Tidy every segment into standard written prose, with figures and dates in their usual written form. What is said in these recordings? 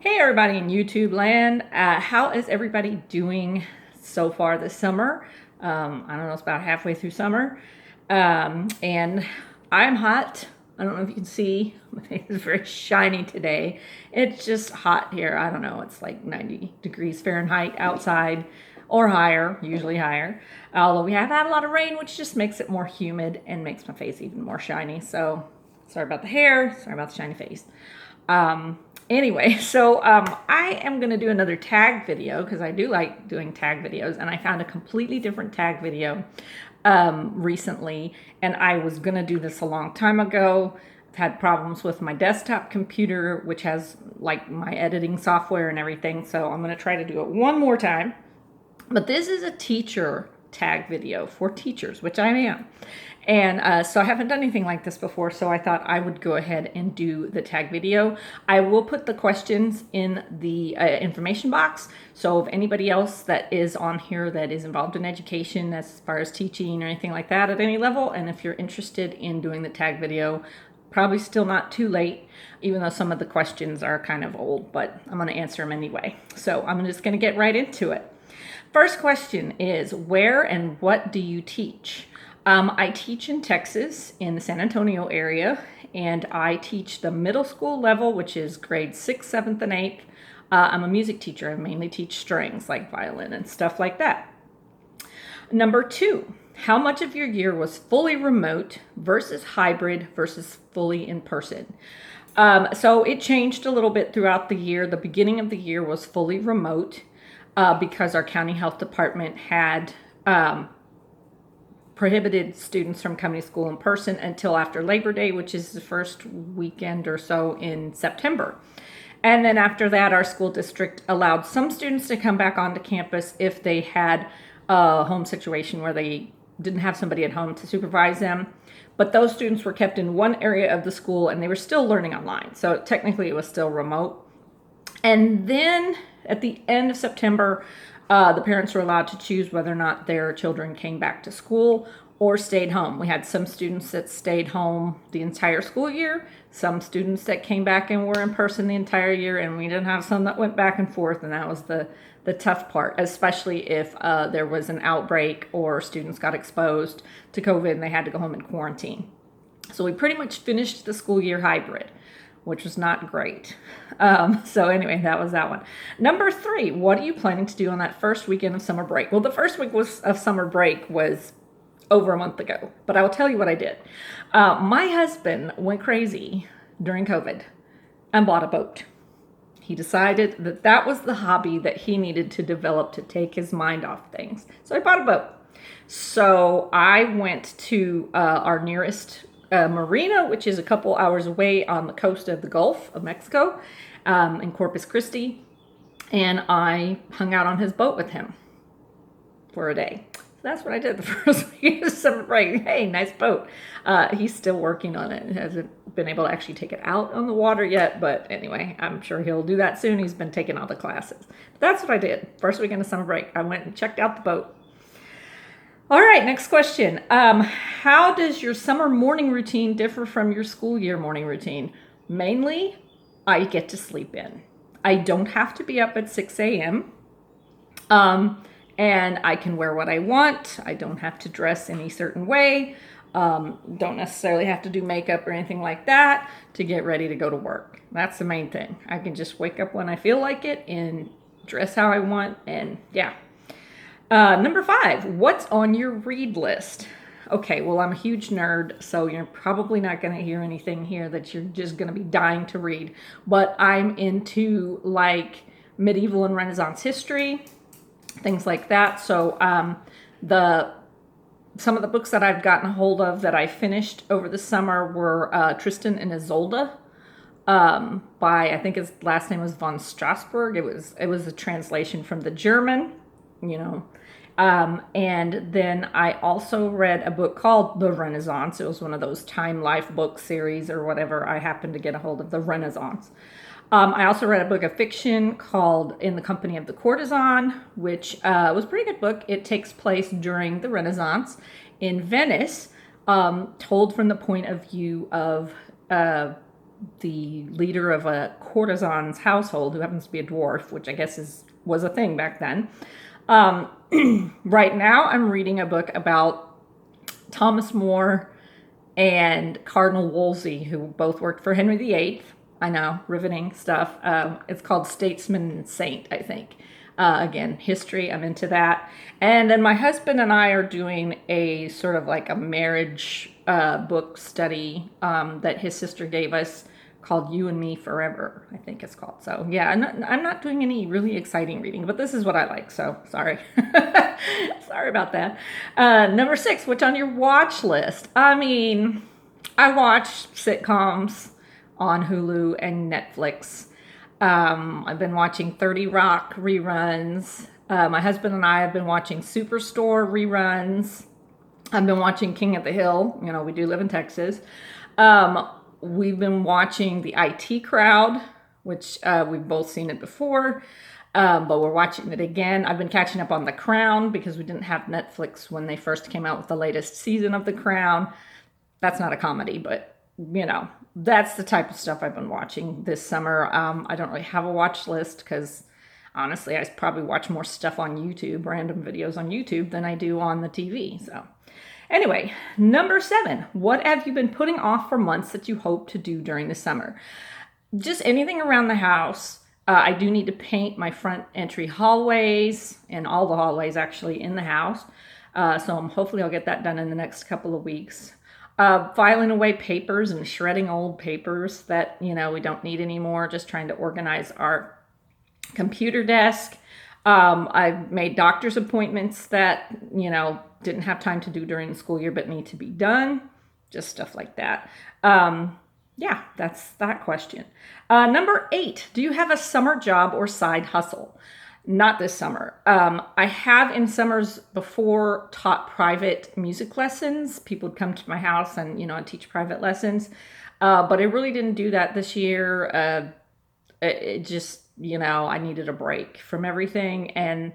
Hey everybody in YouTube land, how is everybody doing so far this summer? I don't know, it's about halfway through summer, and I'm hot. I don't know if you can see, my face is very shiny today. It's just hot here. I don't know, it's like 90 degrees Fahrenheit outside or higher, usually higher. Although we have had a lot of rain, which just makes it more humid and makes my face even more shiny. So sorry about the hair, sorry about the shiny face. Anyway, so I am going to do another tag video because I do like doing tag videos, and I found a completely different tag video recently, and I was going to do this a long time ago. I've had problems with my desktop computer, which has like my editing software and everything, so I'm going to try to do it one more time. But this is a teacher tag video for teachers, which I am. And so I haven't done anything like this before, so I thought I would go ahead and do the tag video. I will put the questions in the information box, so if anybody else that is on here that is involved in education as far as teaching or anything like that at any level, and if you're interested in doing the tag video, probably still not too late, even though some of the questions are kind of old, but I'm going to answer them anyway. So I'm just going to get right into it. First question is, where and what do you teach? I teach in Texas, in the San Antonio area, and I teach the middle school level, which is grades 6th, 7th, and 8th. I'm a music teacher. I mainly teach strings, like violin and stuff like that. Number 2, how much of your year was fully remote versus hybrid versus fully in person? So it changed a little bit throughout the year. The beginning of the year was fully remote because our county health department had prohibited students from coming to school in person until after Labor Day, which is the first weekend or so in September. And then after that, our school district allowed some students to come back onto campus if they had a home situation where they didn't have somebody at home to supervise them. But those students were kept in one area of the school and they were still learning online. So technically it was still remote. And then at the end of September, the parents were allowed to choose whether or not their children came back to school or stayed home. We had some students that stayed home the entire school year, some students that came back and were in person the entire year, and we didn't have some that went back and forth, and that was the tough part, especially if there was an outbreak or students got exposed to COVID and they had to go home and quarantine. So we pretty much finished the school year hybrid, which was not great. So anyway, that was that one. Number 3, what are you planning to do on that first weekend of summer break? Well, the first week of summer break was over a month ago, but I will tell you what I did. My husband went crazy during COVID and bought a boat. He decided that that was the hobby that he needed to develop to take his mind off things. So he bought a boat. So I went to our nearest marina, which is a couple hours away on the coast of the Gulf of Mexico, in Corpus Christi, and I hung out on his boat with him for a day. So that's what I did the first week of summer break. Hey, nice boat. He's still working on it. He hasn't been able to actually take it out on the water yet, but anyway, I'm sure he'll do that soon. He's been taking all the classes. But that's what I did. First weekend of summer break, I went and checked out the boat. All right, next question. How does your summer morning routine differ from your school year morning routine? Mainly, I get to sleep in. I don't have to be up at 6 a.m. And I can wear what I want. I don't have to dress any certain way. Don't necessarily have to do makeup or anything like that to get ready to go to work. That's the main thing. I can just wake up when I feel like it and dress how I want, and yeah. Number 5, what's on your read list? Okay, well, I'm a huge nerd, so you're probably not going to hear anything here that you're just going to be dying to read. But I'm into like medieval and Renaissance history, things like that. So some of the books that I've gotten a hold of that I finished over the summer were Tristan and Isolde, by, I think his last name was von Strasbourg. It was a translation from the German, you know. And then I also read a book called The Renaissance. It was one of those Time Life book series or whatever. I happened to get a hold of The Renaissance. I also read a book of fiction called In the Company of the Courtesan, which was a pretty good book. It takes place during the Renaissance in Venice, told from the point of view of the leader of a courtesan's household who happens to be a dwarf, which I guess was a thing back then. Right now, I'm reading a book about Thomas More and Cardinal Wolsey, who both worked for Henry VIII. I know, riveting stuff. It's called Statesman and Saint, I think. Again, history, I'm into that. And then my husband and I are doing a sort of like a marriage book study that his sister gave us called You and Me Forever, I think it's called. So yeah, I'm not doing any really exciting reading, but this is what I like, so sorry. Sorry about that. Number 6, what's on your watch list? I mean, I watch sitcoms on Hulu and Netflix. I've been watching 30 Rock reruns. My husband and I have been watching Superstore reruns. I've been watching King of the Hill. You know, we do live in Texas. We've been watching The IT Crowd, which we've both seen it before, but we're watching it again. I've been catching up on The Crown because we didn't have Netflix when they first came out with the latest season of The Crown. That's not a comedy, but, you know, that's the type of stuff I've been watching this summer. I don't really have a watch list because, honestly, I probably watch more stuff on YouTube, random videos on YouTube, than I do on the TV, so... Anyway, number 7, what have you been putting off for months that you hope to do during the summer? Just anything around the house. I do need to paint my front entry hallways and all the hallways actually in the house. So hopefully I'll get that done in the next couple of weeks. Filing away papers and shredding old papers that, you know, we don't need anymore. Just trying to organize our computer desk. I've made doctor's appointments that, you know, didn't have time to do during the school year but need to be done. Just stuff like that. Yeah, that's that question. Number 8, do you have a summer job or side hustle? Not this summer. I have in summers before taught private music lessons. People would come to my house and, you know, I'd teach private lessons. But I really didn't do that this year. It just, you know, I needed a break from everything. And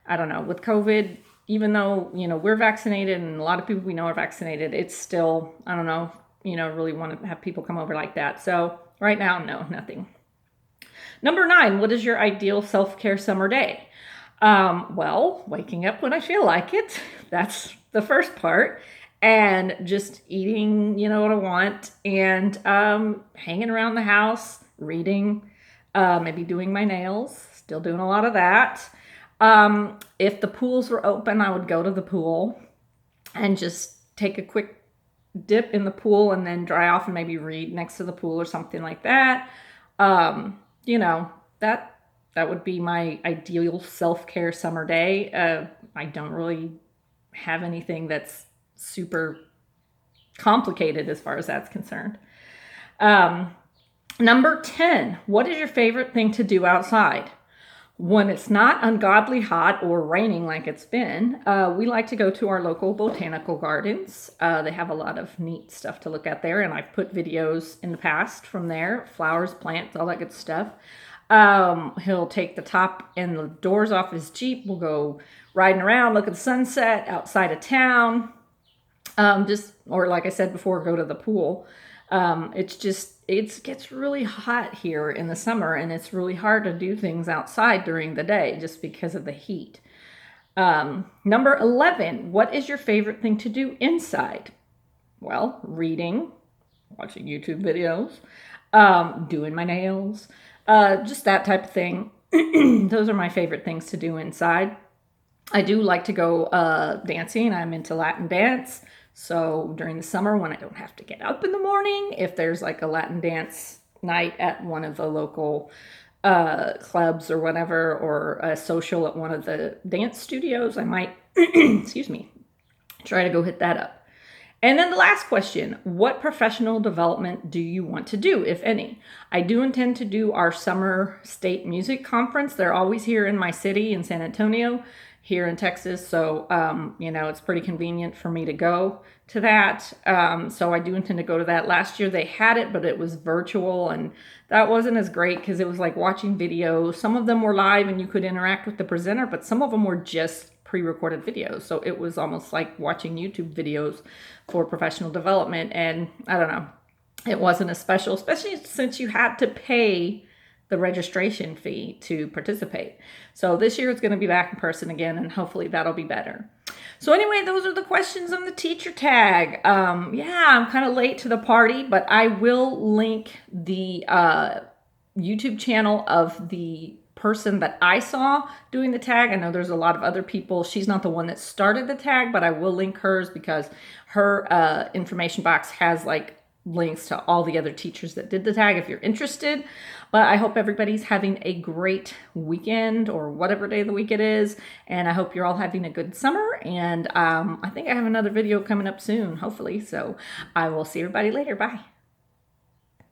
I don't know, with COVID, even though, you know, we're vaccinated and a lot of people we know are vaccinated, it's still, I don't know, you know, really want to have people come over like that. So right now, no, nothing. Number 9, what is your ideal self-care summer day? Well, waking up when I feel like it. That's the first part. And just eating, you know, what I want. And hanging around the house, reading, maybe doing my nails. Still doing a lot of that. If the pools were open, I would go to the pool and just take a quick dip in the pool and then dry off and maybe read next to the pool or something like that. You know, that would be my ideal self-care summer day. I don't really have anything that's super complicated as far as that's concerned. Number 10, what is your favorite thing to do outside? When it's not ungodly hot or raining like it's been, we like to go to our local botanical gardens. They have a lot of neat stuff to look at there, and I've put videos in the past from there, flowers, plants, all that good stuff. He'll take the top and the doors off his Jeep. We'll go riding around, look at the sunset outside of town. Or like I said before, go to the pool. It gets really hot here in the summer, and it's really hard to do things outside during the day just because of the heat. Number 11, what is your favorite thing to do inside? Well, reading, watching YouTube videos, doing my nails, just that type of thing. Those are my favorite things to do inside. I do like to go dancing. I'm into Latin dance. So during the summer when I don't have to get up in the morning, if there's like a Latin dance night at one of the local clubs or whatever, or a social at one of the dance studios, I might, excuse me, try to go hit that up. And then the last question, what professional development do you want to do, if any? I do intend to do our summer state music conference. They're always here in my city in San Antonio, here in Texas. So, you know, it's pretty convenient for me to go to that. So I do intend to go to that. Last year they had it, but it was virtual, and that wasn't as great because it was like watching videos. Some of them were live and you could interact with the presenter, but some of them were just pre-recorded videos. So it was almost like watching YouTube videos for professional development. And I don't know, It wasn't as special, especially since you had to pay the registration fee to participate. So this year it's going to be back in person again, and hopefully that'll be better. So anyway, those are the questions on the teacher tag. Yeah, I'm kind of late to the party, but I will link the YouTube channel of the person that I saw doing the tag. I know there's a lot of other people. She's not the one that started the tag, but I will link hers because her information box has like links to all the other teachers that did the tag if you're interested. But I hope everybody's having a great weekend or whatever day of the week it is. And I hope you're all having a good summer. And I think I have another video coming up soon, hopefully. So I will see everybody later. Bye.